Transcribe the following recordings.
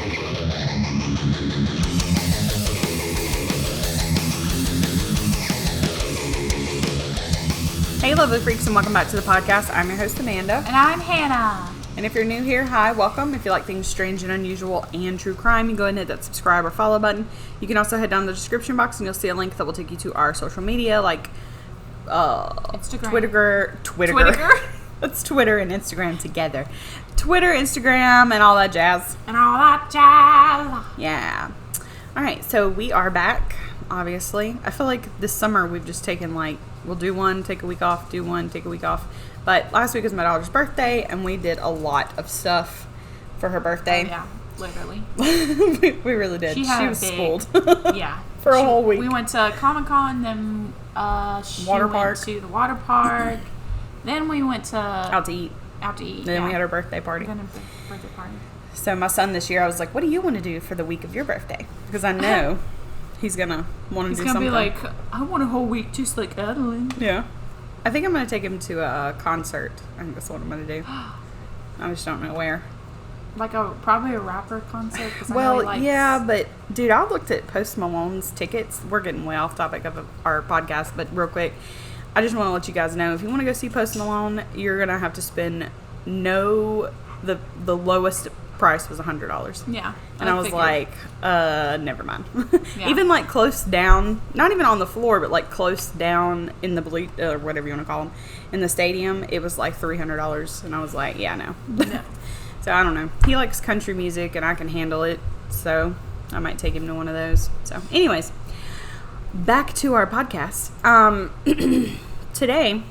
Hey, lovely freaks, and welcome back to the podcast. I'm your host, Amanda. And I'm Hannah. And if you're new here, hi, welcome. If you like things strange and unusual and true crime, you go ahead and hit that subscribe or follow button. You can also head down the description box and you'll see a link that will take you to our social media, like Instagram. Twitter. That's Twitter and Instagram together. Twitter, Instagram, and all that jazz. Yeah. All right, so we are back, obviously. I feel like this summer we've just taken, we'll do one, take a week off, do one, take a week off. But last week was my daughter's birthday, and we did a lot of stuff for her birthday. Oh, yeah, literally. we really did. She was spoiled. Yeah. For a whole week. We went to Comic-Con, then she water went park. to the water park. Then we went to... Out to eat. Then we had our birthday party. Birthday party. So my son this year, I was like, what do you want to do for the week of your birthday? Because I know he's going to want to do something. He's going to be like, I want a whole week just like Adeline. Yeah. I think I'm going to take him to a concert. I think that's what I'm going to do. I just don't know where. Probably a rapper concert? Well, yeah, but dude, I looked at Post Malone's tickets. We're getting way off topic of our podcast, but real quick, I just want to let you guys know, if you want to go see Post Malone, you're going to have to spend the lowest price was $100. Yeah. And I was like, never mind. Yeah. Even close down, not even on the floor, but close down in the or whatever you want to call them, in the stadium, it was $300. And I was like, yeah, no. So I don't know. He likes country music and I can handle it. So I might take him to one of those. So anyways, back to our podcast. Today,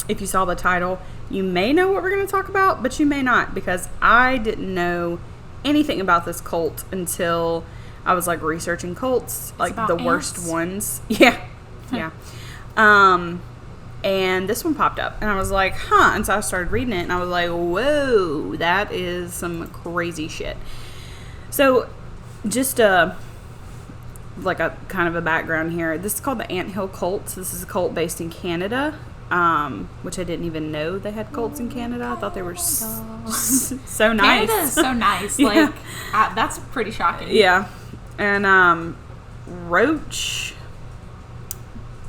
if you saw the title, you may know what we're going to talk about, but you may not, because I didn't know anything about this cult until I was researching cults, the worst ones. Yeah. Yeah. And this one popped up and I was like, huh. And so I started reading it and I was like, whoa, that is some crazy shit. So just a kind of a background here. This is called the Anthill Cults. This is a cult based in Canada. Which I didn't even know they had cults in Canada. I thought they were so nice. Canada is so nice. Yeah. That's pretty shocking. Yeah. And Roch.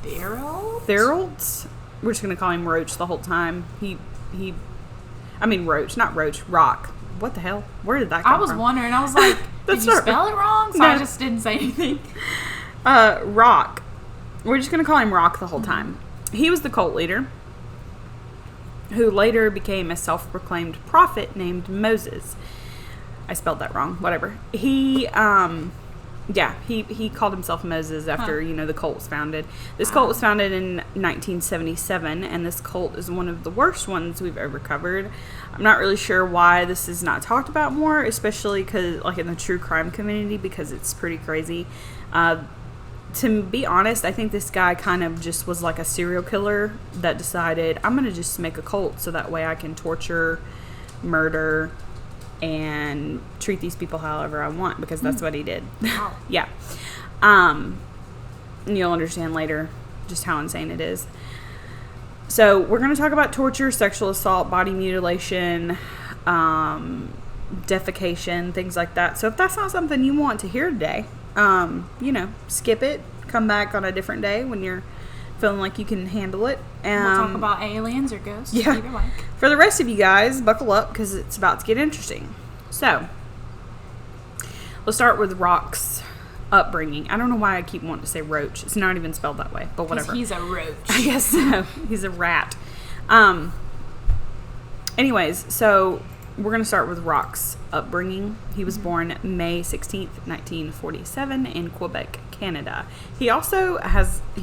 Therault? We're just going to call him Roch the whole time. Roach, not Roach. Roch. What the hell? Where did that come from? I was wondering. I was like, did you spell it wrong? So no. I just didn't say anything. Roch. We're just going to call him Roch the whole time. He was the cult leader who later became a self-proclaimed prophet named Moses. I spelled that wrong. Whatever. He called himself Moses after, the cult was founded. This cult was founded in 1977, and this cult is one of the worst ones we've ever covered. I'm not really sure why this is not talked about more, especially because, in the true crime community, because it's pretty crazy. To be honest, I think this guy kind of just was like a serial killer that decided, I'm going to just make a cult so that way I can torture, murder, and treat these people however I want, because that's what he did. Wow. Yeah. And you'll understand later just how insane it is. So we're going to talk about torture, sexual assault, body mutilation, defecation, things like that. So if that's not something you want to hear today, skip it, come back on a different day when you're feeling like you can handle it. We'll talk about aliens or ghosts. Yeah. Either way. For the rest of you guys, buckle up because it's about to get interesting. So, let's start with Roch's upbringing. I don't know why I keep wanting to say Roach. It's not even spelled that way, but whatever. He's a roach. I guess so. He's a rat. Anyways, so we're going to start with Roch's upbringing. He was born May 16th, 1947 in Quebec, Canada. He also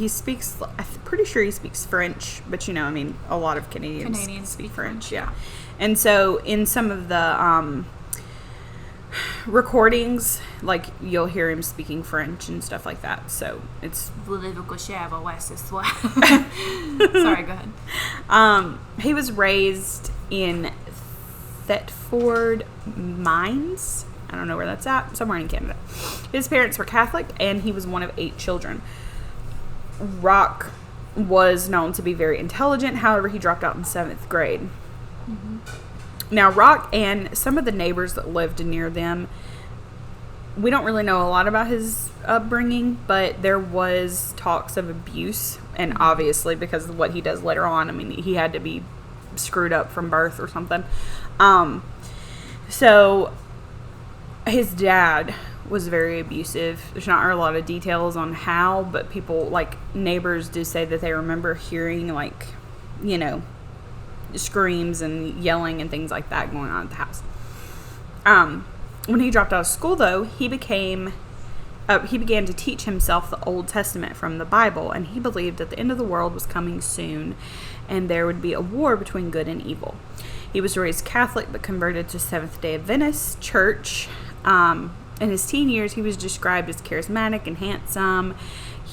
speaks, I'm pretty sure he speaks French, but a lot of Canadians speak French. Yeah. And so in some of the recordings, you'll hear him speaking French and stuff like that. So it's... Sorry, go ahead. He was raised in Thetford Mines. I don't know where that's at. Somewhere in Canada. His parents were Catholic, and he was one of 8 children. Roch was known to be very intelligent. However, he dropped out in 7th grade. Now, Roch and some of the neighbors that lived near them, we don't really know a lot about his upbringing, but there was talks of abuse. And obviously, because of what he does later on, I mean, he had to be screwed up from birth or something. So his dad was very abusive. There's not a lot of details on how, but people, like neighbors, do say that they remember hearing, like, you know, screams and yelling and things like that going on at the house. When he dropped out of school, though, he began to teach himself the Old Testament from the Bible, and he believed that the end of the world was coming soon, and there would be a war between good and evil. He was raised Catholic, but converted to Seventh-day Adventist church. In his teen years, he was described as charismatic and handsome.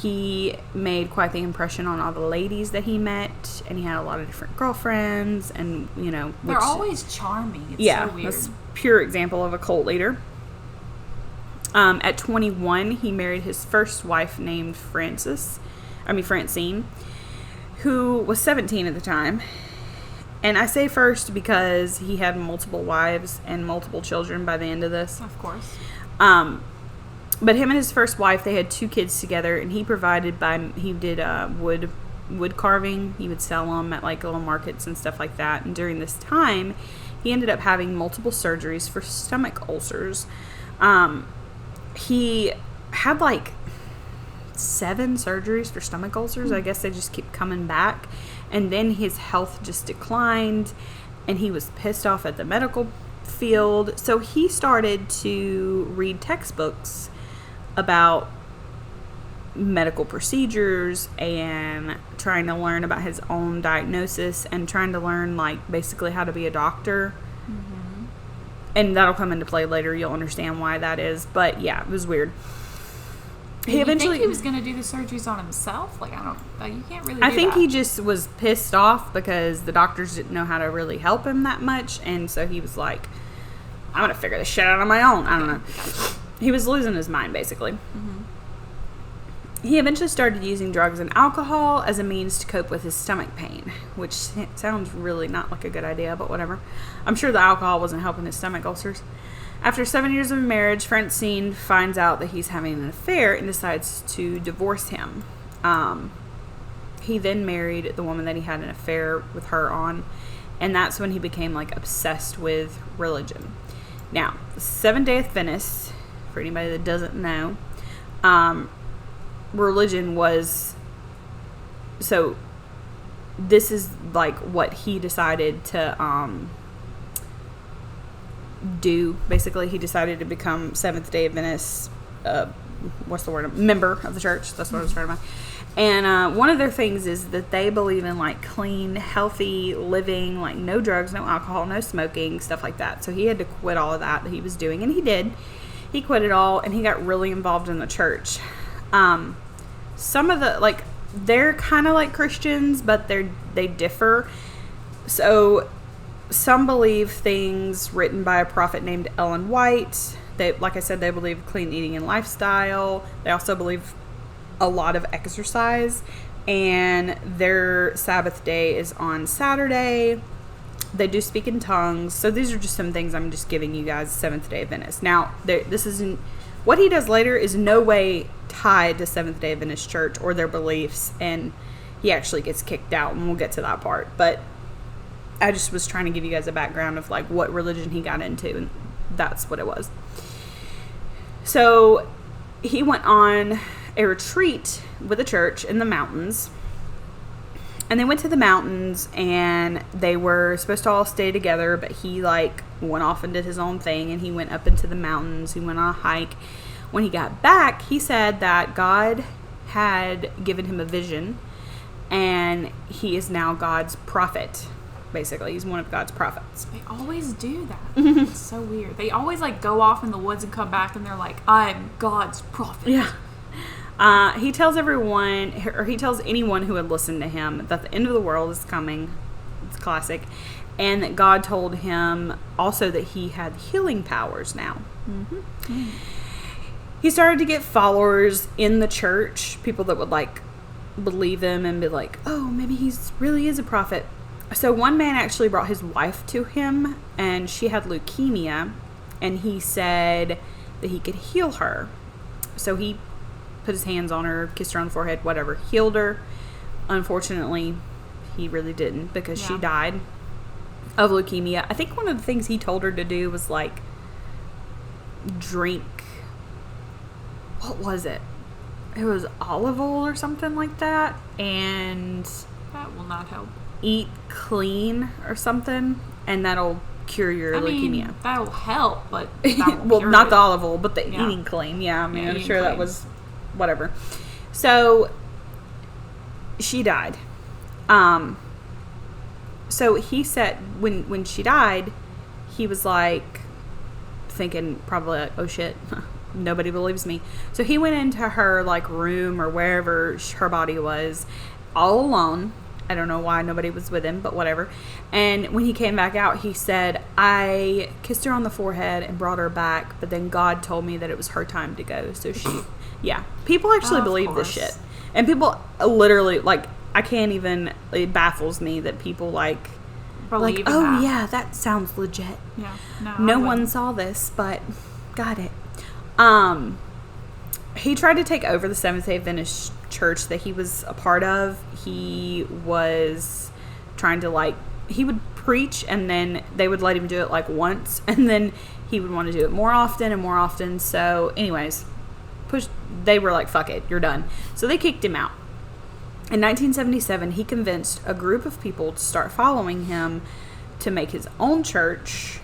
He made quite the impression on all the ladies that he met, and he had a lot of different girlfriends, and, you know... They're always charming. It's so weird. That's a pure example of a cult leader. At 21, he married his first wife named Francine, who was 17 at the time. And I say first because he had multiple wives and multiple children by the end of this. Of course. But him and his first wife, they had 2 kids together, and he did wood carving. He would sell them at like little markets and stuff like that. And during this time, he ended up having multiple surgeries for stomach ulcers. He had like 7 surgeries for stomach ulcers. I guess they just keep coming back. And then his health just declined, and he was pissed off at the medical field. So he started to read textbooks about medical procedures and trying to learn about his own diagnosis and trying to learn, like, basically how to be a doctor. Mm-hmm. And that'll come into play later. You'll understand why that is. But yeah, it was weird. He think he was going to do the surgeries on himself? Like, you can't really do I think that. he just was pissed off because the doctors didn't know how to really help him that much. And so he was like, I'm going to figure this shit out on my own. I don't know. He was losing his mind, basically. Mm-hmm. He eventually started using drugs and alcohol as a means to cope with his stomach pain, which sounds really not like a good idea, but whatever. I'm sure the alcohol wasn't helping his stomach ulcers. After 7 years of marriage, Francine finds out that he's having an affair and decides to divorce him. He then married the woman that he had an affair with her on, and that's when he became, like, obsessed with religion. Now, Seventh-day Adventists, for anybody that doesn't know, religion was... So, this is, like, what he decided to... do. Basically, he decided to become Seventh-day Adventist, member of the church. That's what I was trying to find. And one of their things is that they believe in, like, clean, healthy living, like no drugs, no alcohol, no smoking, stuff like that. So he had to quit all of that he was doing, and he did. He quit it all, and he got really involved in the church. Some of the, like, they're kind of like Christians, but they differ. So some believe things written by a prophet named Ellen White. They, like I said, they believe clean eating and lifestyle. They also believe a lot of exercise, and their Sabbath day is on Saturday. They do speak in tongues. So these are just some things I'm just giving you guys, Seventh-day Adventist. Now, this isn't what he does later is no way tied to Seventh-day Adventist church or their beliefs, and he actually gets kicked out, and we'll get to that part. But I just was trying to give you guys a background of, like, what religion he got into, and that's what it was. So he went on a retreat with a church in the mountains, and they went to the mountains, and they were supposed to all stay together, but he, like, went off and did his own thing, and he went up into the mountains. He went on a hike. When he got back, he said that God had given him a vision, and he is now God's prophet. Basically, he's one of God's prophets. They always do that. It's so weird. They always, like, go off in the woods and come back, and they're like, I'm God's prophet. Yeah. He tells everyone, or he tells anyone who would listen to him, that the end of the world is coming. It's classic. And that God told him also that he had healing powers now. Mm-hmm. He started to get followers in the church, people that would, like, believe him and be like, oh, maybe he really is a prophet. So one man actually brought his wife to him, and she had leukemia, and he said that he could heal her. So he put his hands on her, kissed her on the forehead, whatever, healed her. Unfortunately, he really didn't, because she died of leukemia. I think one of the things he told her to do was like drink, what was it? It was olive oil or something like that, and that will not help. Eat clean or something, and that'll cure your leukemia. That'll help, but that well, cure not it. the olive oil, but the eating clean. Yeah, I mean, I'm sure that was whatever. So she died. So he said when she died, he was like thinking probably like, oh shit, nobody believes me. So he went into her like room or wherever her body was, all alone. I don't know why nobody was with him, but whatever. And when he came back out, he said, I kissed her on the forehead and brought her back, but then God told me that it was her time to go. So she, yeah. People actually believe this shit. And people literally, like, I can't even, it baffles me that people, like, believe oh, that. yeah, that sounds legit. Yeah. No one saw this, but got it. He tried to take over the Seventh-day Adventist church that he was a part of. He was trying to, like, he would preach, and then they would let him do it, like, once, and then he would want to do it more often and more often. So, anyways, they were like, fuck it, you're done. So they kicked him out. In 1977, he convinced a group of people to start following him to make his own church,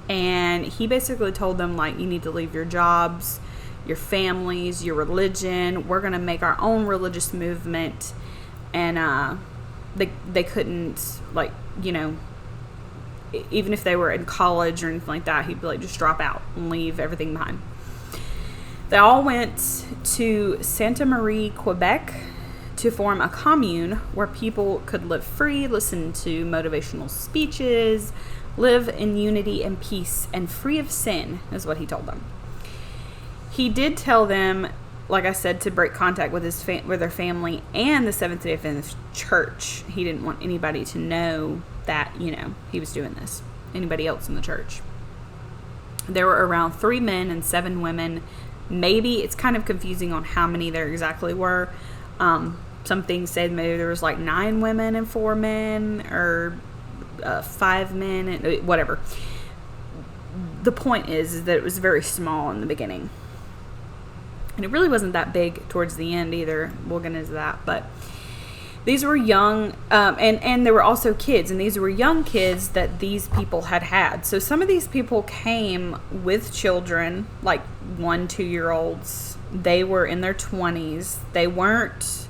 and he basically told them, like, you need to leave your jobs, your families, your religion. We're going to make our own religious movement. And they couldn't, like, you know, even if they were in college or anything like that, he'd be like, just drop out and leave everything behind. They all went to Santa Marie, Quebec, to form a commune where people could live free, listen to motivational speeches, live in unity and peace, and free of sin, is what he told them. He did tell them, like I said, to break contact with with their family and the Seventh-day Adventist church. He didn't want anybody to know that, you know, he was doing this. Anybody else in the church. There were around 3 men and 7 women. Maybe it's kind of confusing on how many there exactly were. Some things said maybe there was like 9 women and 4 men, or 5 men, and whatever. The point is that it was very small in the beginning. And it really wasn't that big towards the end either. We'll get into that. But these were young, and there were also kids. And these were young kids that these people had. So some of these people came with children, like 1-2-year-olds. They were in their 20s. They weren't,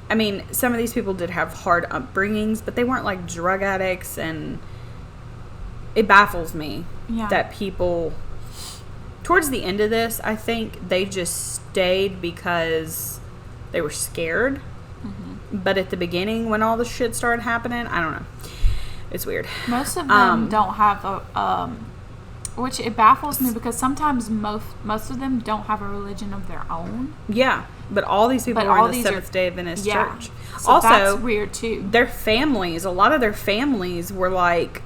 I mean, some of these people did have hard upbringings, but they weren't like drug addicts. And it baffles me that people, towards the end of this, I think they just stayed because they were scared. Mm-hmm. But at the beginning, when all the shit started happening, I don't know. It's weird. Most of them don't have a, which it baffles me, because sometimes most of them don't have a religion of their own. Yeah, but all these people were in the Seventh-day Adventist church. So also, that's weird too. Their families, a lot of their families were like,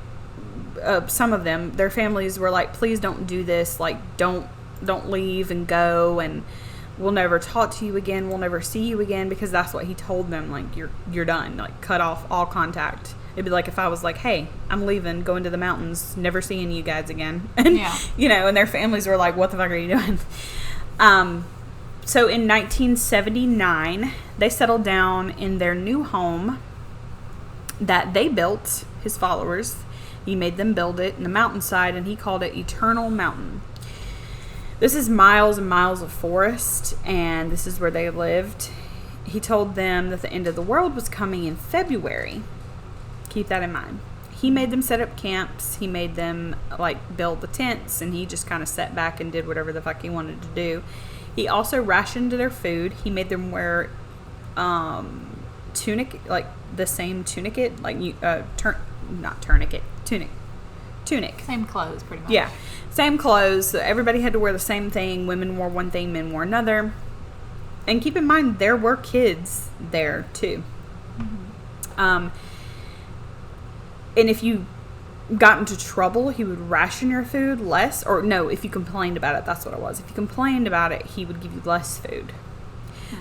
some of them, their families were like, please don't do this. Like, don't leave and go, and we'll never talk to you again. We'll never see you again, because that's what he told them. Like, you're done. Like, cut off all contact. It'd be like if I was like, hey, I'm leaving, going to the mountains, never seeing you guys again. And, you know, and their families were like, what the fuck are you doing? So in 1979, they settled down in their new home that they built, his followers. He made them build it in the mountainside, and he called it Eternal Mountain. This is miles and miles of forest, and this is where they lived. He told them that the end of the world was coming in February. Keep that in mind. He made them set up camps. He made them, like, build the tents, and he just kind of sat back and did whatever the fuck he wanted to do. He also rationed their food. He made them wear tunic, like the same tunicate, like tunic. Same clothes, pretty much. Yeah, same clothes. So everybody had to wear the same thing. Women wore one thing, men wore another. And keep in mind, there were kids there too. Mm-hmm. And if you got into trouble, he would ration your food less. Or no, if you complained about it, that's what it was. If you complained about it, he would give you less food.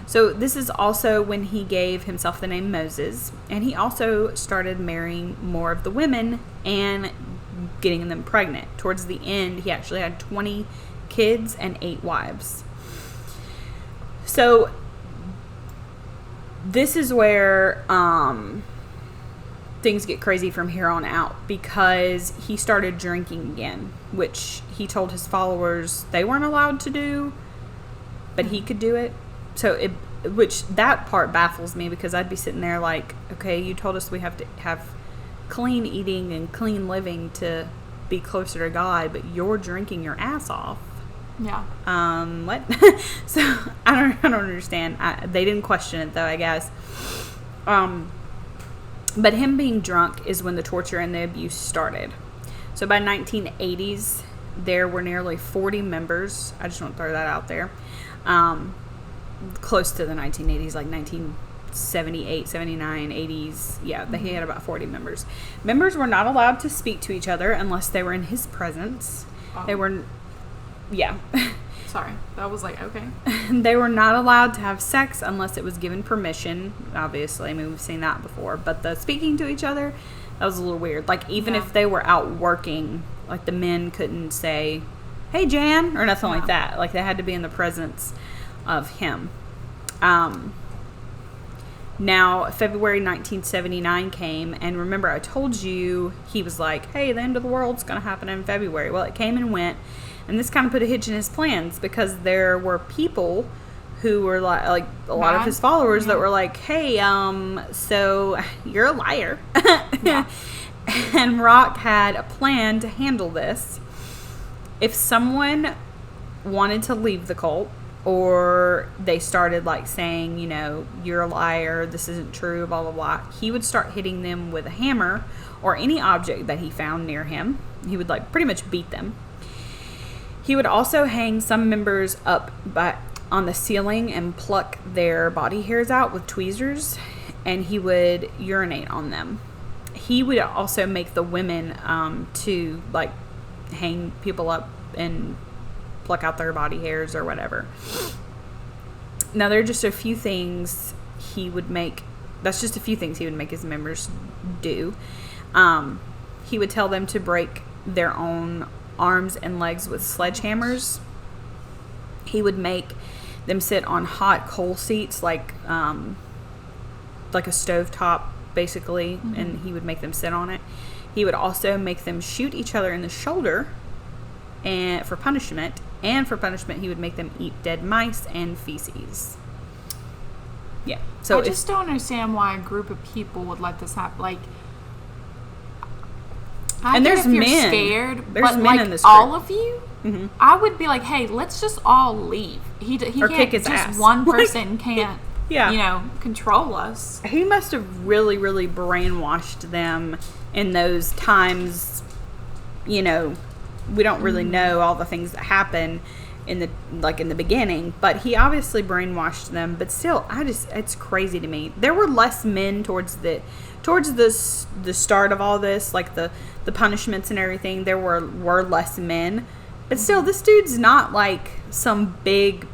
So this is also when he gave himself the name Moses. And he also started marrying more of the women and getting them pregnant. Towards the end, he actually had 20 kids and 8 wives. So this is where things get crazy from here on out, because he started drinking again, which he told his followers they weren't allowed to do, but he could do it. So which that part baffles me, because I'd be sitting there like, okay, you told us we have to have clean eating and clean living to be closer to God, but you're drinking your ass off. Yeah. What? So I don't understand. They didn't question it though, I guess. But him being drunk is when the torture and the abuse started. So by 1980s, there were nearly 40 members. I just want to throw that out there. Close to the 1980s, like 1978, 79, 80s. Yeah, he had about 40 members. Members were not allowed to speak to each other unless they were in his presence. Oh. They were, yeah. Sorry, that was like, okay. They were not allowed to have sex unless it was given permission. Obviously, I mean, we've seen that before. But the speaking to each other, that was a little weird. Like, even if they were out working, like, the men couldn't say, hey, Jan, or nothing like that. Like, they had to be in the presence of him. Now, February 1979 came, and remember I told you he was like, hey, the end of the world's going to happen in February. Well, it came and went, and this kind of put a hitch in his plans, because there were people who were like a lot of his followers that were like, hey, so you're a liar. And Roch had a plan to handle this. If someone wanted to leave the cult, or they started like saying, you know, you're a liar, this isn't true, blah, blah, blah, he would start hitting them with a hammer or any object that he found near him. He would like pretty much beat them. He would also hang some members up on the ceiling and pluck their body hairs out with tweezers, and he would urinate on them. He would also make the women to like hang people up and pluck out their body hairs or whatever. Now, there are just a few things he would make. That's just a few things he would make his members do. He would tell them to break their own arms and legs with sledgehammers. He would make them sit on hot coal seats, like a stovetop, basically, and he would make them sit on it. He would also make them shoot each other in the shoulder, and for punishment. And for punishment, he would make them eat dead mice and feces. Yeah. So I just don't understand why a group of people would let this happen. Like, and there's men. You're scared, there's but men like in this all group. of you, I would be like, hey, let's just all leave. He or can't. kick his just ass. one person can't. Yeah. You know, control us. He must have really, really brainwashed them in those times. You know, we don't really know all the things that happen in the beginning, but he obviously brainwashed them. But still, it's crazy to me. There were less men towards the start of all this, like the punishments and everything. There were less men, but still, this dude's not like some big,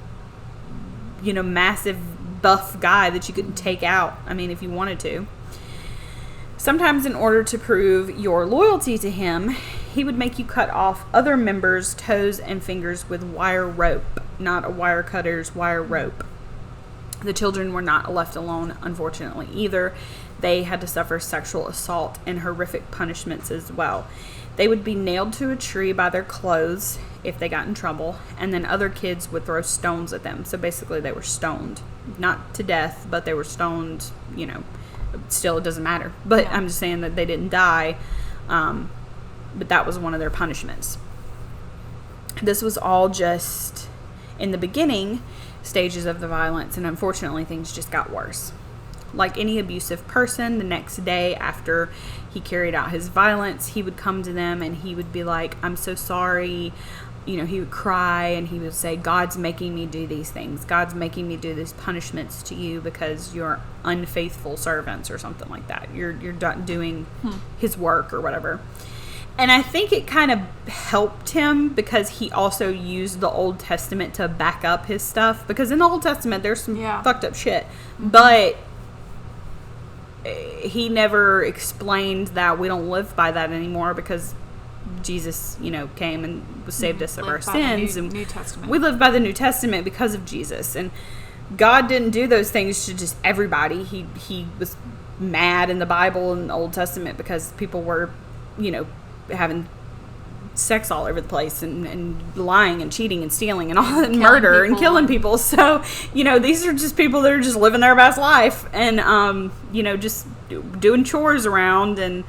you know, massive buff guy that you couldn't take out. I mean, if you wanted to. Sometimes, in order to prove your loyalty to him, he would make you cut off other members' toes and fingers with wire rope, not a wire cutter's wire rope. The children were not left alone, unfortunately, either. They had to suffer sexual assault and horrific punishments as well. They would be nailed to a tree by their clothes if they got in trouble, and then other kids would throw stones at them. So basically, they were stoned. Not to death, but they were stoned, you know. Still, it doesn't matter. But I'm just saying that they didn't die. But that was one of their punishments. This was all just in the beginning stages of the violence, and unfortunately things just got worse. Like any abusive person, the next day after he carried out his violence, he would come to them and he would be like, I'm so sorry. You know, he would cry and he would say, God's making me do these things. God's making me do these punishments to you because you're unfaithful servants or something like that. You're not doing his work or whatever. And I think it kind of helped him because he also used the Old Testament to back up his stuff. Because in the Old Testament, there's some fucked up shit. But he never explained that we don't live by that anymore because Jesus, you know, came and saved us of our sins. New Testament. We live by the New Testament because of Jesus. And God didn't do those things to just everybody. He was mad in the Bible and the Old Testament because people were, you know, having sex all over the place and lying and cheating and stealing and all and murder and killing people. So, you know, these are just people that are just living their best life and, you know, just doing chores around, and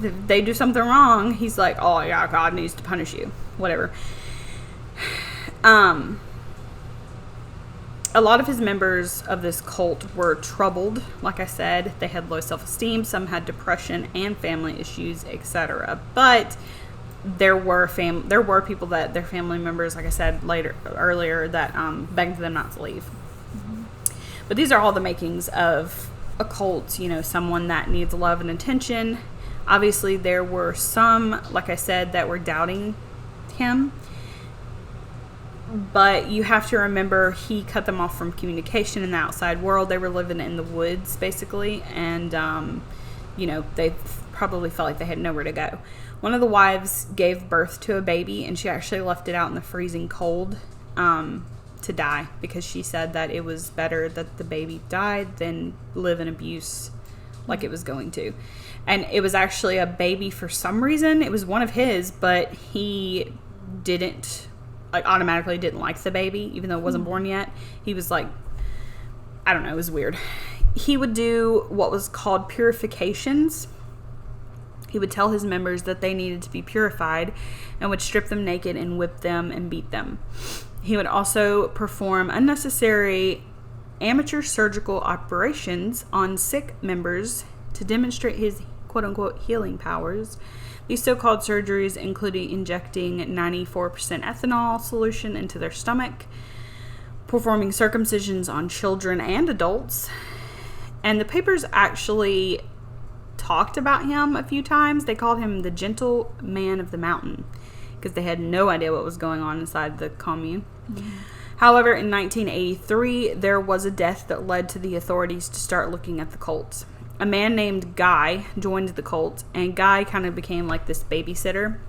if they do something wrong, he's like, oh yeah, God needs to punish you. Whatever. A lot of his members of this cult were troubled. Like I said, they had low self-esteem. Some had depression and family issues, etc. But there were people that their family members, like I said earlier, that begged them not to leave. Mm-hmm. But these are all the makings of a cult. You know, someone that needs love and attention. Obviously, there were some, like I said, that were doubting him. But you have to remember, he cut them off from communication in the outside world. They were living in the woods, basically. And, you know, they probably felt like they had nowhere to go. One of the wives gave birth to a baby, and she actually left it out in the freezing cold to die. Because she said that it was better that the baby died than live in abuse like it was going to. And it was actually a baby for some reason. It was one of his, but he didn't, like, automatically didn't like the baby, even though it wasn't born yet. He was like, I don't know, it was weird. He would do what was called purifications. He would tell his members that they needed to be purified and would strip them naked and whip them and beat them. He would also perform unnecessary amateur surgical operations on sick members to demonstrate his quote-unquote healing powers. These so-called surgeries included injecting 94% ethanol solution into their stomach, performing circumcisions on children and adults. And the papers actually talked about him a few times. They called him the gentle man of the mountain because they had no idea what was going on inside the commune. Mm-hmm. However, in 1983, there was a death that led to the authorities to start looking at the cult. A man named Guy joined the cult, and Guy kind of became like this babysitter.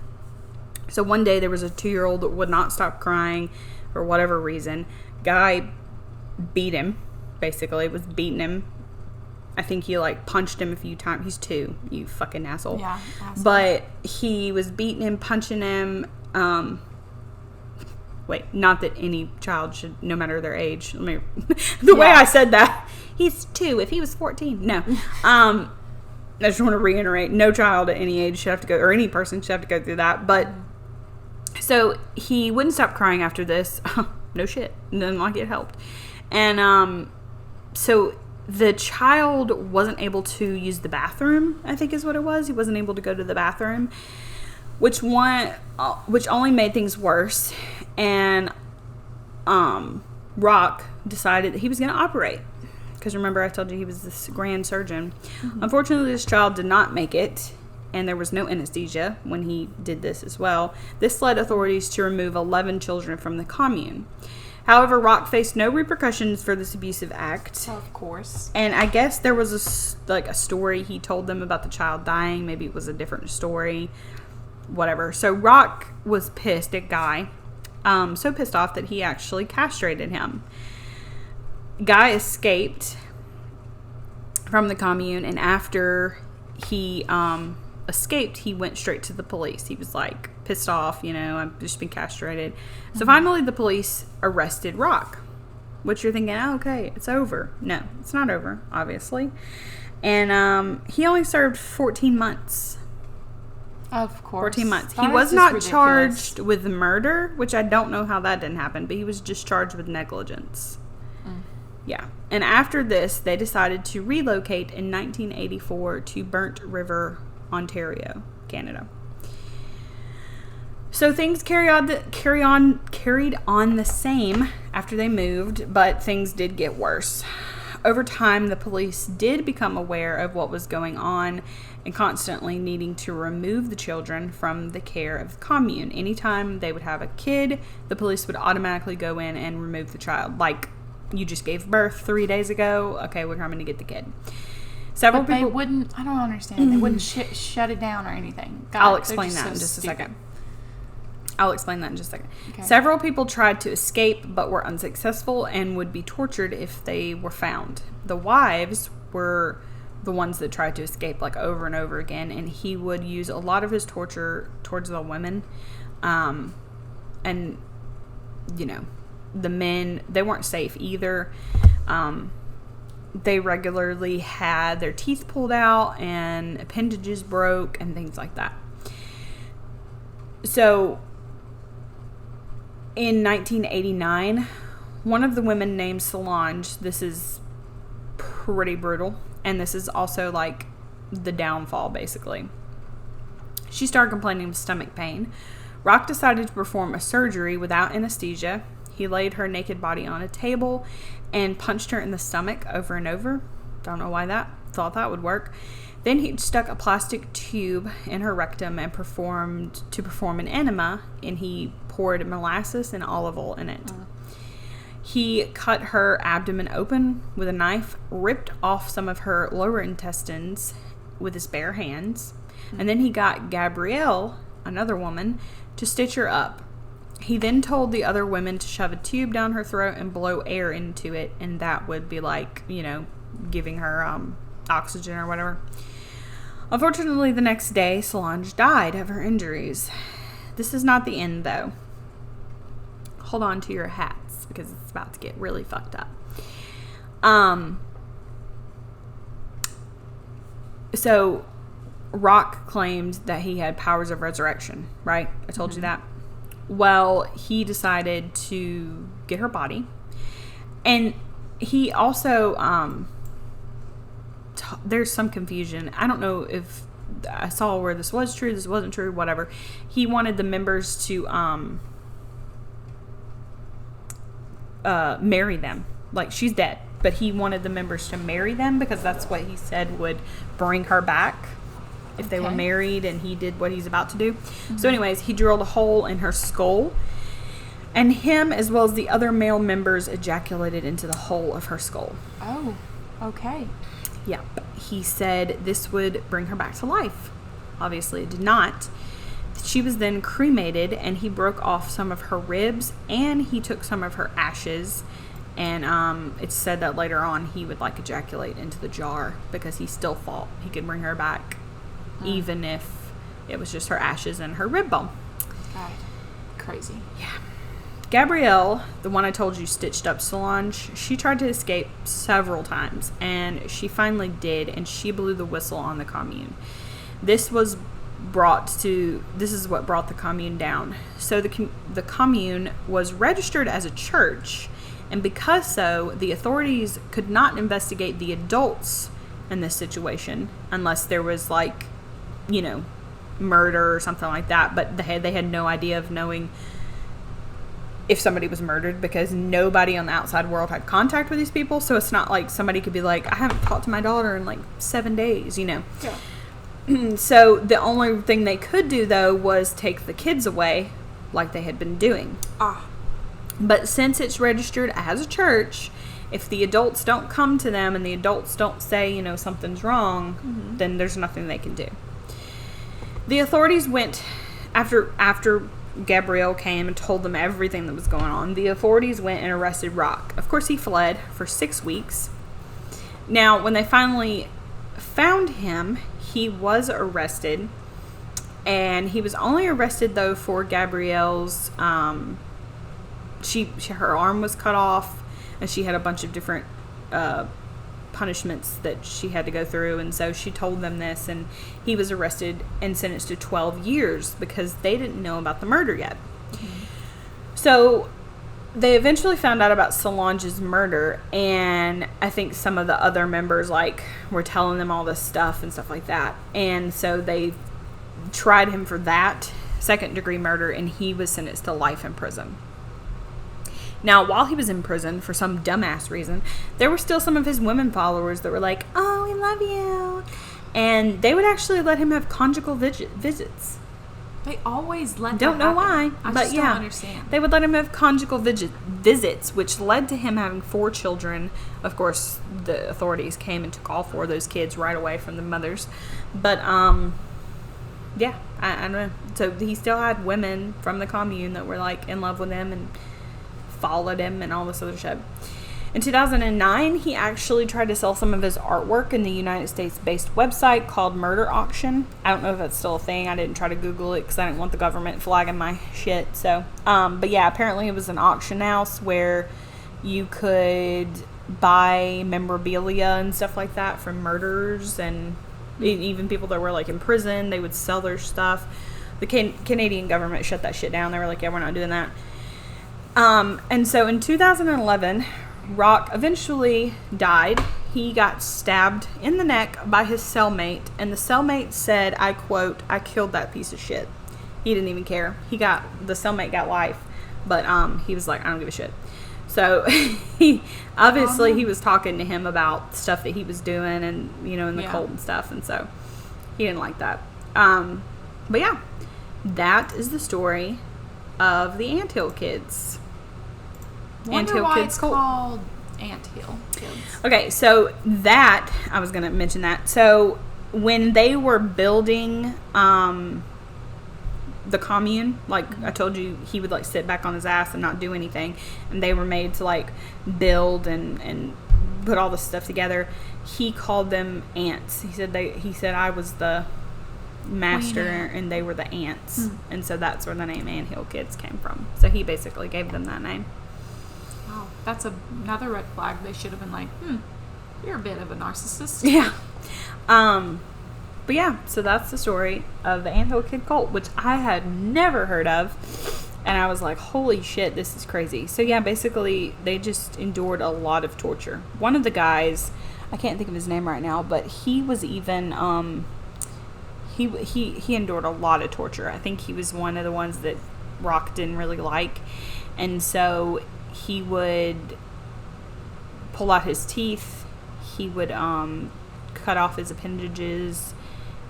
So one day there was a 2-year-old that would not stop crying for whatever reason. Guy beat him, basically, was beating him. I think he like punched him a few times. He's 2, you fucking asshole. Yeah, asshole. But he was beating him, punching him. Wait, not that any child should, no matter their age. Way I said that, he's 2. If he was 14, no. I just want to reiterate, no child at any age should have to go, or any person should have to go through that. But so he wouldn't stop crying after this. No shit, nothing like it helped. And so the child wasn't able to use the bathroom, I think is what it was. He wasn't able to go to the bathroom, which only made things worse. And Roch decided that he was going to operate. Because remember, I told you he was this grand surgeon. Mm-hmm. Unfortunately, this child did not make it, and there was no anesthesia when he did this as well. This led authorities to remove 11 children from the commune. However, Roch faced no repercussions for this abusive act. Of course. And I guess there was a story he told them about the child dying. Maybe it was a different story. Whatever. So Roch was pissed at Guy. So pissed off that he actually castrated him. Guy escaped from the commune, and after he escaped, he went straight to the police. He was like pissed off, I've just been castrated. Mm-hmm. So finally the police arrested Roch, which you're thinking, oh, okay, it's over. No, it's not over, obviously. And he only served 14 months. Of course. 14 months. He was not charged with murder, which I don't know how that didn't happen, but he was just charged with negligence. Yeah. And after this, they decided to relocate in 1984 to Burnt River, Ontario, Canada. So things carried on the same after they moved, but things did get worse. Over time, the police did become aware of what was going on and constantly needing to remove the children from the care of the commune. Anytime they would have a kid, the police would automatically go in and remove the child. Like, you just gave birth 3 days ago. Okay, we're coming to get the kid. Several but people... they wouldn't... I don't understand. They wouldn't shut it down or anything. God, I'll explain that in just a second. Okay. Several people tried to escape but were unsuccessful and would be tortured if they were found. The wives were the ones that tried to escape, like, over and over again, and he would use a lot of his torture towards the women. And, you know, the men, they weren't safe either. They regularly had their teeth pulled out and appendages broke and things like that. So in 1989, one of the women named Solange, this is pretty brutal, and this is also like the downfall, basically. She started complaining of stomach pain. Roch decided to perform a surgery without anesthesia. He laid her naked body on a table and punched her in the stomach over and over. Don't know why thought that would work. Then he stuck a plastic tube in her rectum and performed an enema, and he poured molasses and olive oil in it. He cut her abdomen open with a knife, ripped off some of her lower intestines with his bare hands, and then he got Gabrielle, another woman, to stitch her up. He then told the other women to shove a tube down her throat and blow air into it, and that would be like, you know, giving her oxygen or whatever. Unfortunately, the next day, Solange died of her injuries. This is not the end, though. Hold on to your hats, because it's about to get really fucked up. So, Roch claimed that he had powers of resurrection, right? I told you that. Well, he decided to get her body. And he also, there's some confusion. I don't know if I saw where this was true, this wasn't true, whatever. He wanted the members to marry them. Like, she's dead, but he wanted the members to marry them because that's what he said would bring her back if they were married and he did what he's about to do. So anyways, he drilled a hole in her skull, and him as well as the other male members ejaculated into the hole of her skull. Oh, okay. Yep. He said this would bring her back to life. Obviously it did not. She was then cremated, and he broke off some of her ribs, and he took some of her ashes, and it's said that later on he would like ejaculate into the jar because he still thought he could bring her back. Even if it was just her ashes and her rib bone. God, crazy. Yeah. Gabrielle, the one I told you stitched up Solange, she tried to escape several times, and she finally did, and she blew the whistle on the commune. This is what brought the commune down. So the commune was registered as a church, and because so, the authorities could not investigate the adults in this situation unless there was, like, you know, murder or something like that. But they had no idea of knowing if somebody was murdered because nobody on the outside world had contact with these people. So it's not like somebody could be like, I haven't talked to my daughter in like 7 days, you know. Yeah. So the only thing they could do, though, was take the kids away like they had been doing. But since it's registered as a church, if the adults don't come to them and the adults don't say, you know, something's wrong, then there's nothing they can do. The authorities went, after Gabrielle came and told them everything that was going on, the authorities went and arrested Roch. Of course, he fled for 6 weeks. Now, when they finally found him, he was arrested, and he was only arrested, though, for Gabrielle's, her arm was cut off, and she had a bunch of different punishments that she had to go through, and so she told them this, and he was arrested and sentenced to 12 years because they didn't know about the murder yet. So they eventually found out about Solange's murder, and I think some of the other members, like, were telling them all this stuff and stuff like that. And so they tried him for that, second-degree murder, and he was sentenced to life in prison. Now, while he was in prison, for some dumbass reason, there were still some of his women followers that were like, oh, we love you. And they would actually let him have conjugal visits. They always let Don't know why, I but just yeah, don't understand. They would let him have conjugal visits, which led to him having 4 children. Of course, the authorities came and took all 4 of those kids right away from the mothers. But yeah, I don't know. So he still had women from the commune that were like in love with him and followed him and all this other shit. In 2009, he actually tried to sell some of his artwork in the United States-based website called Murder Auction. I don't know if that's still a thing. I didn't try to Google it because I didn't want the government flagging my shit. So, but yeah, apparently it was an auction house where you could buy memorabilia and stuff like that from murderers, and even people that were like in prison. They would sell their stuff. The Canadian government shut that shit down. They were like, yeah, we're not doing that. And so in 2011, Roch eventually died. He got stabbed in the neck by his cellmate, and the cellmate said, I quote, I killed that piece of shit. He didn't even care. The cellmate got life, but he was like, I don't give a shit. So he was talking to him about stuff that he was doing, and in the cult and stuff, and so he didn't like that. But yeah, that is the story of the Anthill Kids. Wonder why it's called Anthill Kids. Okay, so that, I was going to mention that. So when they were building the commune, like I told you, he would like sit back on his ass and not do anything. And they were made to like build and put all this stuff together. He called them ants. He said I was the master and they were the ants. And so that's where the name Anthill Kids came from. So he basically gave them that name. That's another red flag. They should have been like, you're a bit of a narcissist. Yeah. But yeah, so that's the story of the Anthill Kid cult, which I had never heard of. And I was like, holy shit, this is crazy. So yeah, basically, they just endured a lot of torture. One of the guys, I can't think of his name right now, but he was even, he endured a lot of torture. I think he was one of the ones that Roch didn't really like. And so he would pull out his teeth. He would cut off his appendages.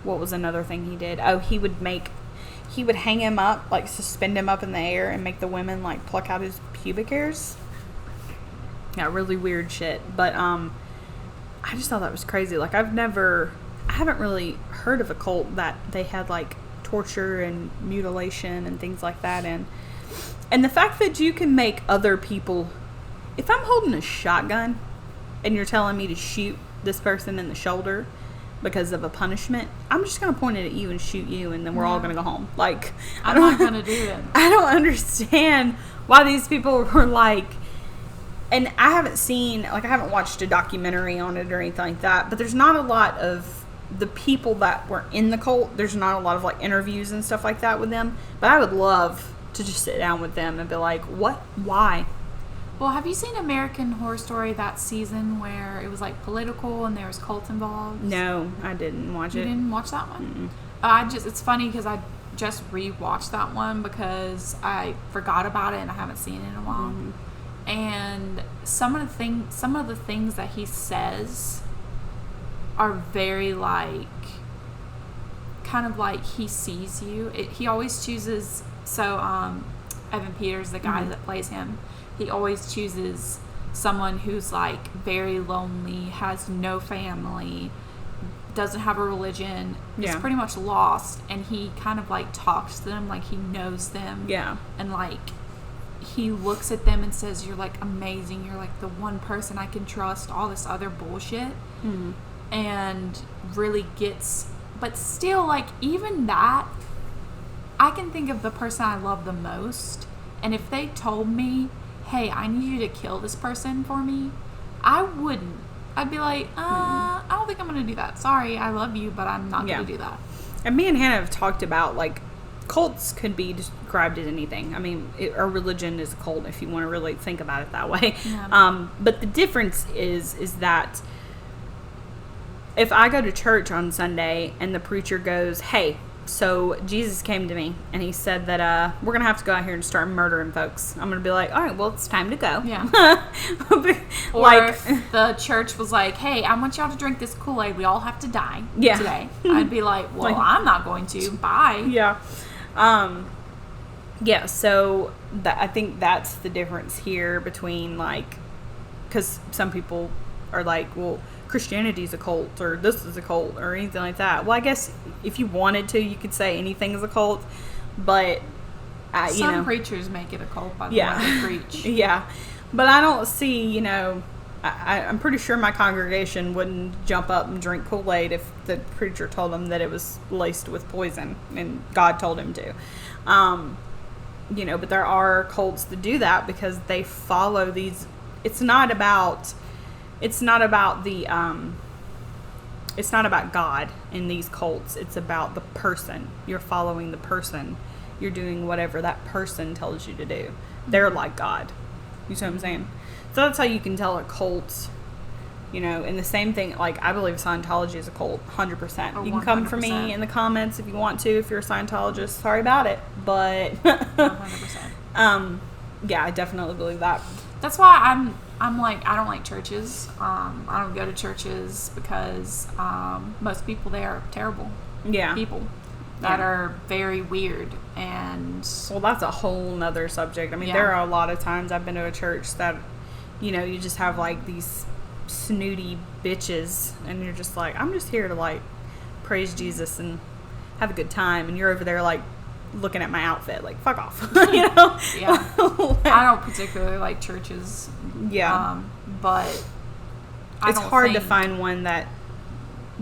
What was another thing he did? Oh, he would hang him up, like suspend him up in the air and make the women like pluck out his pubic hairs. Yeah, really weird shit. But I just thought that was crazy. Like I haven't really heard of a cult that they had like torture and mutilation and things like that in. And the fact that you can make other people... If I'm holding a shotgun and you're telling me to shoot this person in the shoulder because of a punishment, I'm just going to point it at you and shoot you, and then we're all going to go home. Like, I'm not going to do it. I don't understand why these people were like... And I haven't watched a documentary on it or anything like that, but there's not a lot of the people that were in the cult. There's not a lot of like interviews and stuff like that with them. But I would love to just sit down with them and be like, what? Why? Well, have you seen American Horror Story, that season where it was like political and there was cults involved? No, I didn't watch it. You didn't watch that one? It's funny because I just rewatched that one because I forgot about it and I haven't seen it in a while. And some of the things that he says are very like, kind of like he sees you. He always chooses. So, Evan Peters, the guy that plays him, he always chooses someone who's like very lonely, has no family, doesn't have a religion, is pretty much lost, and he kind of like talks to them like he knows them. Yeah. And like he looks at them and says, you're like amazing, you're like the one person I can trust, all this other bullshit. And really gets, but still, like, even that, I can think of the person I love the most, and if they told me, hey, I need you to kill this person for me, I wouldn't. I'd be like, I don't think I'm going to do that. Sorry, I love you, but I'm not going to do that. And me and Hannah have talked about, like, cults could be described as anything. I mean, a religion is a cult if you want to really think about it that way. Yeah. But the difference is that if I go to church on Sunday and the preacher goes, hey, so Jesus came to me and he said that we're going to have to go out here and start murdering folks. I'm going to be like, all right, well, it's time to go. Yeah. Or like, if the church was like, hey, I want y'all to drink this Kool-Aid. We all have to die today. I'd be like, well, Like, I'm not going to. Bye. Yeah. Yeah, so I think that's the difference here between, like, because some people are like, well, Christianity's a cult, or this is a cult, or anything like that. Well, I guess if you wanted to, you could say anything is a cult, but some preachers make it a cult by the way they preach. Yeah, but I don't see, I'm pretty sure my congregation wouldn't jump up and drink Kool-Aid if the preacher told them that it was laced with poison and God told him to. But there are cults that do that because they follow these. It's not about God in these cults. It's about the person. You're following the person. You're doing whatever that person tells you to do. They're like God. You see what I'm saying? So that's how you can tell a cult, and the same thing, like, I believe Scientology is a cult, 100%. You can come for me in the comments if you want to, if you're a Scientologist. Sorry about it, but 100%. Yeah, I definitely believe that. That's why I'm like, I don't like churches. I don't go to churches because most people there are terrible people that are very weird. And well, that's a whole nother subject. I mean, there are a lot of times I've been to a church that, you just have like these snooty bitches and you're just like, I'm just here to like praise Jesus and have a good time, and you're over there like looking at my outfit like, fuck off. Yeah. I don't particularly like churches. Yeah. But it's hard to find one that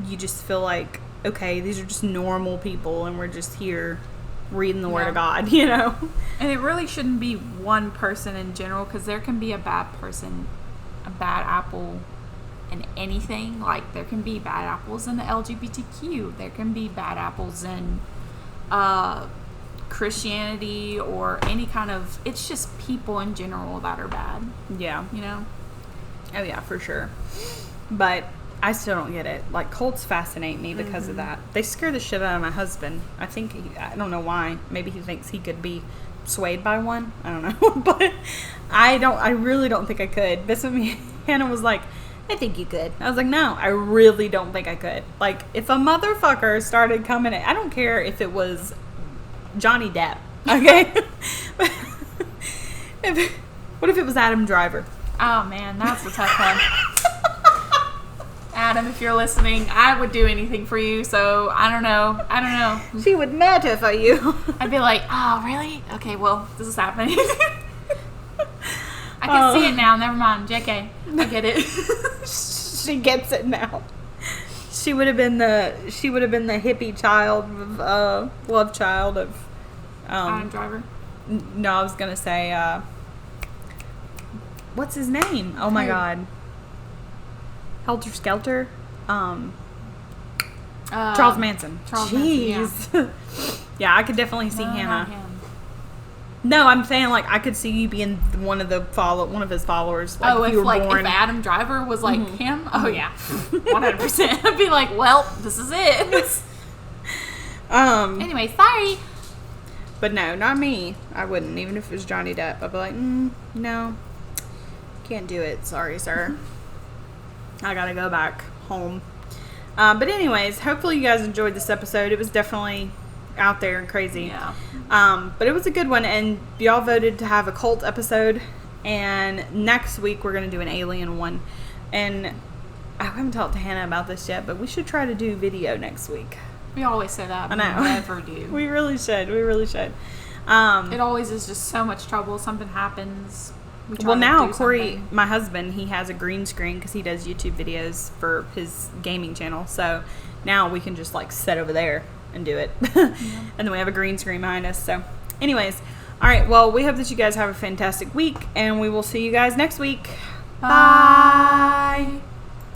you just feel like, okay, these are just normal people and we're just here reading the Word of God, And it really shouldn't be one person in general, because there can be a bad person, a bad apple in anything. Like, there can be bad apples in the LGBTQ. There can be bad apples in Christianity or any kind of, it's just people in general that are bad. Yeah. Oh yeah, for sure. But I still don't get it. Like, cults fascinate me because of that. They scare the shit out of my husband. I don't know why. Maybe he thinks he could be swayed by one. I don't know. But I really don't think I could. This with me, Hannah was like, I think you could. I was like, no, I really don't think I could. Like, if a motherfucker started coming in, I don't care if it was Johnny Depp, okay? What if it was Adam Driver? Oh, man, that's a tough one. Adam, if you're listening, I would do anything for you, so I don't know. She would murder for you. I'd be like, oh, really? Okay, well, this is happening. I can see it now. Never mind. JK. I get it. She gets it now. She would have been the hippie child of love child of Adam Driver. No, I was gonna say what's his name? Oh my God. Helter Skelter. Charles Manson. Jeez. Manson, yeah, I could definitely see Hannah. No, I'm saying, like, I could see you being one of his followers. Like, if Adam Driver was like him, oh yeah, 100%. I'd be like, well, this is it. Anyway, sorry. But no, not me. I wouldn't, even if it was Johnny Depp. I'd be like, no, can't do it. Sorry, sir. I gotta go back home. But anyways, hopefully you guys enjoyed this episode. It was definitely out there and crazy. Yeah. But it was a good one, and y'all voted to have a cult episode, and next week we're going to do an alien one. And I haven't talked to Hannah about this yet, but we should try to do video next week. We always say that. I know. We never do. We really should. It always is just so much trouble. Something happens. Well, now Corey, my husband, he has a green screen because he does YouTube videos for his gaming channel. So now we can just like sit over there and do it. And then we have a green screen behind us. So anyways, all right. Well, we hope that you guys have a fantastic week, and we will see you guys next week. Bye.